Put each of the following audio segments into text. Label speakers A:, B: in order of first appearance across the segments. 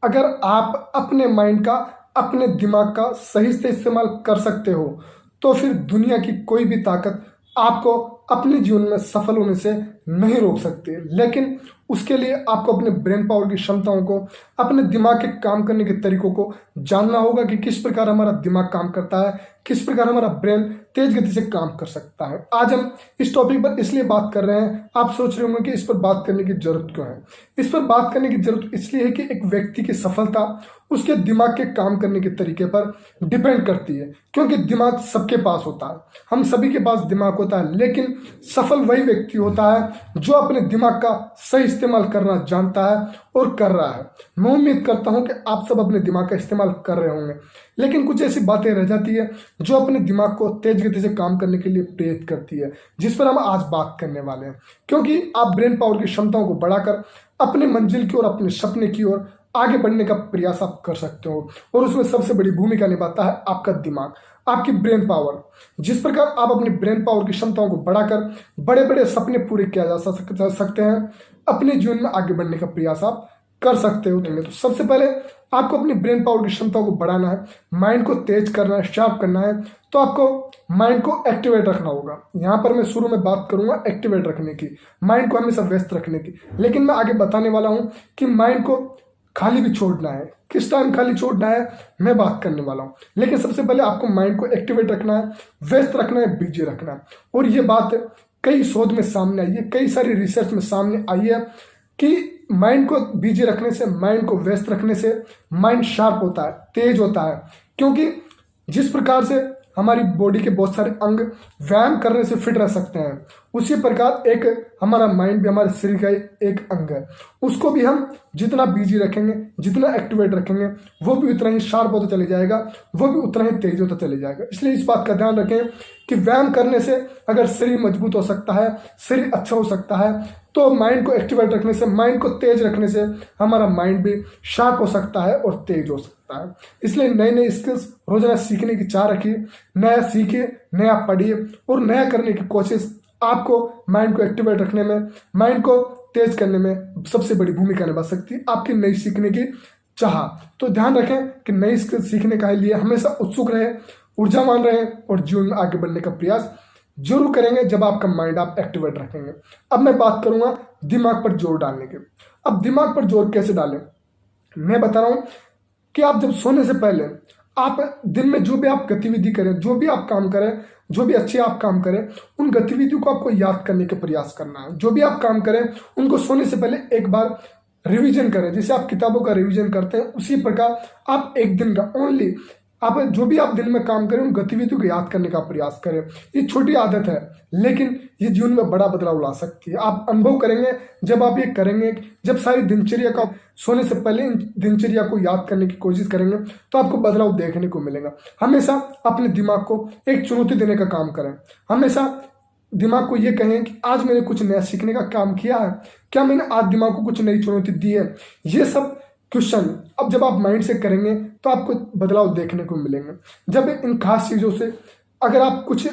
A: अगर आप अपने माइंड का, अपने दिमाग का सही से इस्तेमाल कर सकते हो, तो फिर दुनिया की कोई भी ताकत आपको अपने जीवन में सफल होने से नहीं रोक सकती। लेकिन उसके लिए आपको अपने ब्रेन पावर की क्षमताओं को, अपने दिमाग के काम करने के तरीकों को जानना होगा कि किस प्रकार हमारा दिमाग काम करता है, किस प्रकार हमारा ब्रेन तेज गति से काम कर सकता है। आज हम इस टॉपिक पर इसलिए बात कर रहे हैं, आप सोच रहे होंगे कि इस पर बात करने की जरूरत क्यों है। इस पर बात करने की जरूरत इसलिए है कि एक व्यक्ति की सफलता उसके दिमाग के काम करने के तरीके पर डिपेंड करती है, क्योंकि दिमाग सबके पास होता है, हम सभी के पास दिमाग होता है, लेकिन सफल वही व्यक्ति होता है जो अपने दिमाग का सही इस्तेमाल करना जानता है और कर रहा है। मैं उम्मीद करता हूं कि आप सब अपने दिमाग का इस्तेमाल कर रहे होंगे, लेकिन कुछ ऐसी बातें रह जाती है जो अपने दिमाग को तेज गति से काम करने के लिए प्रेरित करती है, जिस पर हम आज बात करने वाले हैं। क्योंकि आप ब्रेन पावर की क्षमताओं को बढ़ाकर अपने मंजिल की ओर, अपने सपने की ओर आगे बढ़ने का प्रयास आप कर सकते हो, और उसमें सबसे बड़ी भूमिका निभाता है आपका दिमाग, आपकी ब्रेन पावर। जिस प्रकार आप अपनी ब्रेन पावर की क्षमताओं को बढ़ाकर बड़े बड़े सपने पूरे किया जा सकते हैं, अपने जीवन में आगे बढ़ने का प्रयास आप कर सकते हो। तो सबसे पहले आपको अपनी ब्रेन पावर की क्षमताओं को बढ़ाना है, माइंड को तेज करना है, शार्प करना है, तो आपको माइंड को एक्टिवेट रखना होगा। यहाँ पर मैं शुरू में बात करूंगा एक्टिवेट रखने की, माइंड को हमेशा व्यस्त रखने की, लेकिन मैं आगे बताने वाला हूँ कि माइंड को खाली भी छोड़ना है, किस टाइम खाली छोड़ना है मैं बात करने वाला हूँ। लेकिन सबसे पहले आपको माइंड को एक्टिवेट रखना है, व्यस्त रखना है, बिजी रखना है। और ये बात कई शोध में सामने आई है, कई सारी रिसर्च में सामने आई है कि माइंड को बिजी रखने से, माइंड को व्यस्त रखने से माइंड शार्प होता है, तेज होता है। क्योंकि जिस प्रकार से हमारी बॉडी के बहुत सारे अंग व्यायाम करने से फिट रह सकते हैं, उसी प्रकार एक हमारा माइंड भी हमारे शरीर का एक अंग है। उसको भी हम जितना बिजी रखेंगे, जितना एक्टिवेट रखेंगे, वो भी उतना ही शार्प होता चले जाएगा, वो भी उतना ही तेज होता चले जाएगा। इसलिए इस बात का ध्यान रखें कि व्यायाम करने से अगर शरीर मजबूत हो सकता है, शरीर अच्छा हो सकता है, तो माइंड को एक्टिवेट रखने से, माइंड को तेज रखने से हमारा माइंड भी शार्प हो सकता है और तेज हो सकता है। इसलिए नई नई स्किल्स रोजाना सीखने की चाह रखिए, नया सीखिए, नया पढ़िए और नया करने की कोशिश आपको माइंड को एक्टिवेट रखने में, माइंड को तेज करने में सबसे बड़ी भूमिका निभा सकती है आपकी नई सीखने की चाह। तो ध्यान रखें कि नई स्किल सीखने के लिए हमेशा उत्सुक रहे, ऊर्जावान रहे और जीवन में आगे बढ़ने का प्रयास जरूर करेंगे जब आपका माइंड आप एक्टिवेट रखेंगे। अब मैं बात करूंगा दिमाग पर जोर डालने की। अब दिमाग पर जोर कैसे डालें, मैं बता रहा हूं कि आप जब सोने से पहले आप दिन में जो भी आप गतिविधि करें, जो भी आप काम करें, जो भी अच्छे आप काम करें, उन गतिविधियों को आपको याद करने का प्रयास करना है। जो भी आप काम करें उनको सोने से पहले एक बार रिवीजन करें, जैसे आप किताबों का रिवीजन करते हैं, उसी प्रकार आप एक दिन का ओनली आप जो भी आप दिन में काम करें उन गतिविधियों को याद करने का प्रयास करें। ये छोटी आदत है, लेकिन ये जीवन में बड़ा बदलाव ला सकती है। आप अनुभव करेंगे जब आप ये करेंगे, जब सारी दिनचर्या का सोने से पहले इन दिनचर्या को याद करने की कोशिश करेंगे, तो आपको बदलाव देखने को मिलेगा। हमेशा अपने दिमाग को एक चुनौती देने का काम करें। हमेशा दिमाग को ये कहें कि आज मैंने कुछ नया सीखने का काम किया है, क्या मैंने आज दिमाग को कुछ नई चुनौती दी है। ये सब क्वेश्चन अब जब आप माइंड से करेंगे तो आपको बदलाव देखने को मिलेंगे। जब इन खास चीज़ों से अगर आप कुछ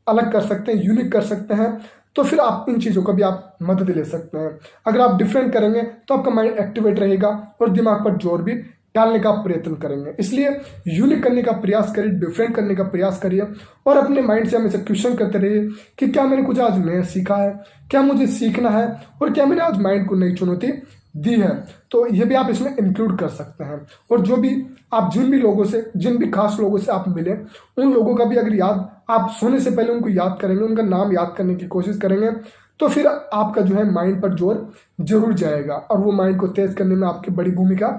A: अलग कर सकते हैं, यूनिक कर सकते हैं, तो फिर आप इन चीज़ों का भी आप मदद ले सकते हैं। अगर आप डिफरेंट करेंगे तो आपका माइंड एक्टिवेट रहेगा और दिमाग पर जोर भी डालने का प्रयत्न करेंगे। इसलिए यूनिक करने का प्रयास करिए, डिफरेंट करने का प्रयास करिए और अपने माइंड से हमेशा क्वेश्चन करते रहिए कि क्या मैंने कुछ आज नया सीखा है, क्या मुझे सीखना है और क्या मैंने आज माइंड को नई चुनौती दी है। तो ये भी आप इसमें इंक्लूड कर सकते हैं। और जो भी आप जिन भी खास लोगों से आप मिले, उन लोगों का भी अगर याद आप सोने से पहले उनको याद करेंगे, उनका नाम याद करने की कोशिश करेंगे, तो फिर आपका जो है माइंड पर जोर जरूर जाएगा और वो माइंड को तेज करने में आपकी बड़ी भूमिका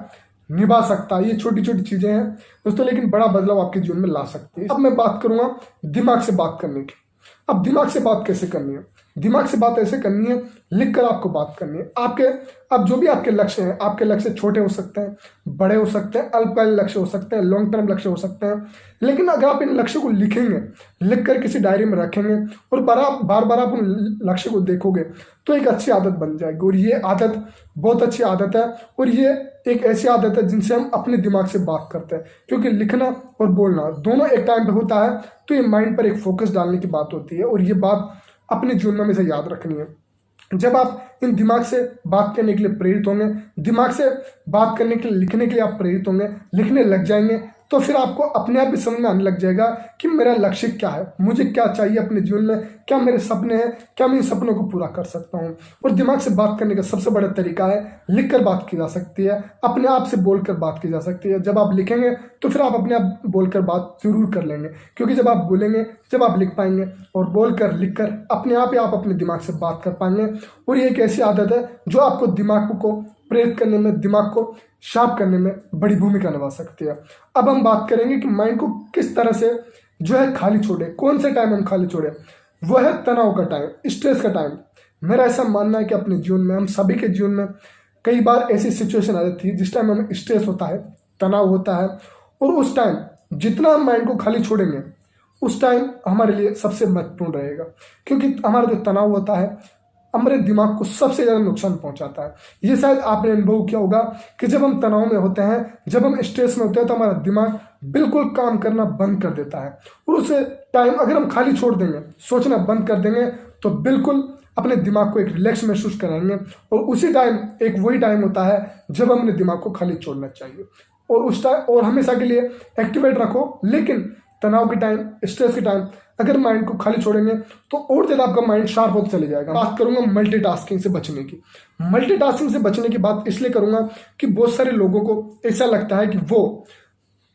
A: निभा सकता है। ये छोटी छोटी चीजें हैं दोस्तों, लेकिन बड़ा बदलाव आपके जीवन में ला सकती है। अब मैं बात करूंगा दिमाग से बात करने की। अब दिमाग से बात कैसे करनी है, दिमाग से बात ऐसे करनी है, लिखकर आपको बात करनी है। आपके अब जो भी आपके लक्ष्य हैं, आपके लक्ष्य छोटे हो सकते हैं, बड़े हो सकते हैं, अल्पकालीन लक्ष्य हो सकते हैं, लॉन्ग टर्म लक्ष्य हो सकते हैं, लेकिन अगर आप इन लक्ष्य को लिखेंगे, लिखकर किसी डायरी में रखेंगे और बार बार आप उन लक्ष्य को देखोगे, तो एक अच्छी आदत बन जाएगी। और ये आदत बहुत अच्छी आदत है और ये एक ऐसी आदत है जिनसे हम अपने दिमाग से बात करते हैं, क्योंकि लिखना और बोलना दोनों एक टाइम पे होता है, तो ये माइंड पर एक फोकस डालने की बात होती है और ये बात अपने जीवन में हमेशा याद रखनी है। जब आप इन दिमाग से बात करने के लिए प्रेरित होंगे, दिमाग से बात करने के लिए, लिखने के लिए आप प्रेरित होंगे, लिखने लग जाएंगे, तो फिर आपको अपने आप ही समझ में आने लग जाएगा कि मेरा लक्ष्य क्या है, मुझे क्या चाहिए अपने जीवन में, क्या मेरे सपने हैं, क्या मैं इन सपनों को पूरा कर सकता हूँ। और दिमाग से बात करने का सबसे बड़ा तरीका है, लिख कर बात की जा सकती है, अपने आप से बोलकर बात की जा सकती है। जब आप लिखेंगे तो फिर आप अपने आप बोलकर बात जरूर कर लेंगे, क्योंकि जब आप बोलेंगे, जब आप लिख पाएंगे और बोलकर लिखकर अपने आप ही आप अपने दिमाग से बात कर पाएंगे। और ये एक ऐसी आदत है जो आपको दिमाग को प्रेरित करने में, दिमाग को शार्प करने में बड़ी भूमिका निभा सकती है। अब हम बात करेंगे कि माइंड को किस तरह से जो है खाली छोड़े, कौन से टाइम हम खाली छोड़े। वह है तनाव का टाइम, स्ट्रेस का टाइम। मेरा ऐसा मानना है कि अपने जीवन में, हम सभी के जीवन में कई बार ऐसी सिचुएशन आ जाती है जिस टाइम हमें स्ट्रेस होता है, तनाव होता है, और उस टाइम जितना हम माइंड को खाली छोड़ेंगे उस टाइम हमारे लिए सबसे महत्वपूर्ण रहेगा, क्योंकि हमारा जो तनाव होता है हमारे दिमाग को सबसे ज़्यादा नुकसान पहुंचाता है। ये शायद आपने अनुभव किया होगा कि जब हम तनाव में होते हैं, जब हम स्ट्रेस में होते हैं, तो हमारा दिमाग बिल्कुल काम करना बंद कर देता है। और उस टाइम अगर हम खाली छोड़ देंगे, सोचना बंद कर देंगे, तो बिल्कुल अपने दिमाग को एक रिलैक्स महसूस कराएंगे। और उसी टाइम एक वही टाइम होता है जब हम अपने दिमाग को खाली छोड़ना चाहिए। और उस टाइम और हमेशा के लिए एक्टिवेट रखो, लेकिन तनाव के टाइम, स्ट्रेस के टाइम अगर माइंड को खाली छोड़ेंगे तो और ज्यादा आपका माइंड शार्प होते चले जाएगा। बात करूंगा मल्टीटास्किंग से बचने की। मल्टीटास्किंग से बचने की बात इसलिए करूंगा कि बहुत सारे लोगों को ऐसा लगता है कि वो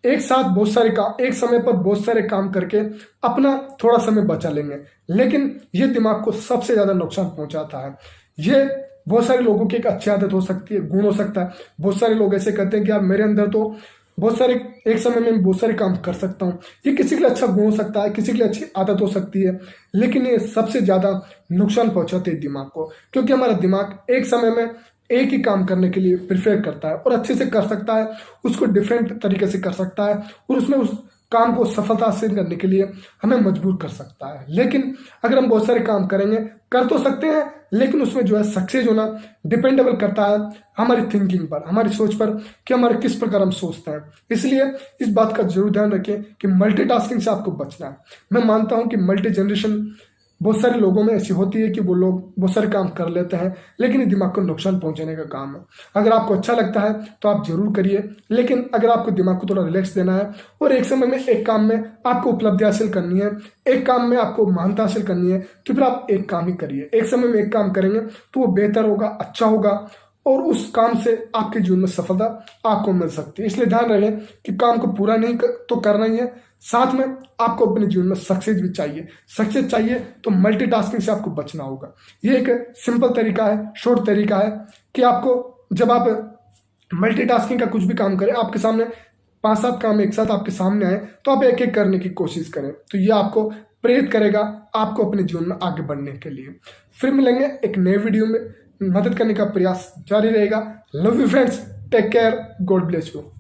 A: एक साथ बहुत सारे काम, एक समय पर बहुत सारे काम करके अपना थोड़ा समय बचा लेंगे, लेकिन ये दिमाग को सबसे ज्यादा नुकसान पहुंचाता है। ये बहुत सारे लोगों की एक अच्छी आदत हो सकती है, गुण हो सकता है। बहुत सारे लोग ऐसे कहते हैं कि यार मेरे अंदर तो बहुत सारे, एक समय में बहुत सारे काम कर सकता हूँ। ये किसी के लिए अच्छा गुण हो सकता है, किसी के लिए अच्छी आदत हो सकती है, लेकिन ये सबसे ज्यादा नुकसान पहुंचाते हैं दिमाग को, क्योंकि हमारा दिमाग एक समय में एक ही काम करने के लिए प्रिफेयर करता है और अच्छे से कर सकता है, उसको डिफरेंट तरीके से कर सकता है, और उसमें उस काम को सफलता हासिल करने के लिए हमें मजबूर कर सकता है। लेकिन अगर हम बहुत सारे काम करेंगे, कर तो सकते हैं, लेकिन उसमें जो है सक्सेस होना डिपेंडेबल करता है हमारी थिंकिंग पर, हमारी सोच पर, कि हमारे किस प्रकार हम सोचते हैं। इसलिए इस बात का जरूर ध्यान रखें कि मल्टीटास्किंग से आपको बचना है। मैं मानता हूं कि मल्टी जनरेशन बहुत सारे लोगों में ऐसी होती है कि वो लोग बहुत सारे काम कर लेते हैं, लेकिन ये दिमाग को नुकसान पहुंचाने का काम है। अगर आपको अच्छा लगता है तो आप जरूर करिए, लेकिन अगर आपको दिमाग को थोड़ा रिलैक्स देना है और एक समय में एक काम में आपको उपलब्धि हासिल करनी है, एक काम में आपको महानता हासिल करनी है, तो फिर आप एक काम ही करिए। एक समय में एक काम करेंगे तो वो बेहतर होगा, अच्छा होगा, और उस काम से आपके जीवन में सफलता आपको मिल सकती है। इसलिए ध्यान रखें कि काम को पूरा नहीं तो करना ही है, साथ में आपको अपने जीवन में सक्सेस भी चाहिए। सक्सेस चाहिए तो मल्टीटास्किंग से आपको बचना होगा। ये एक सिंपल तरीका है, शॉर्ट तरीका है कि आपको जब आप मल्टीटास्किंग का कुछ भी काम करें, आपके सामने 5-7 काम एक साथ आपके सामने आए, तो आप एक एक करने की कोशिश करें। तो ये आपको प्रेरित करेगा आपको अपने जीवन में आगे बढ़ने के लिए। फिर मिलेंगे एक नए वीडियो में, मदद करने का प्रयास जारी रहेगा। Love you friends, take care, God bless you.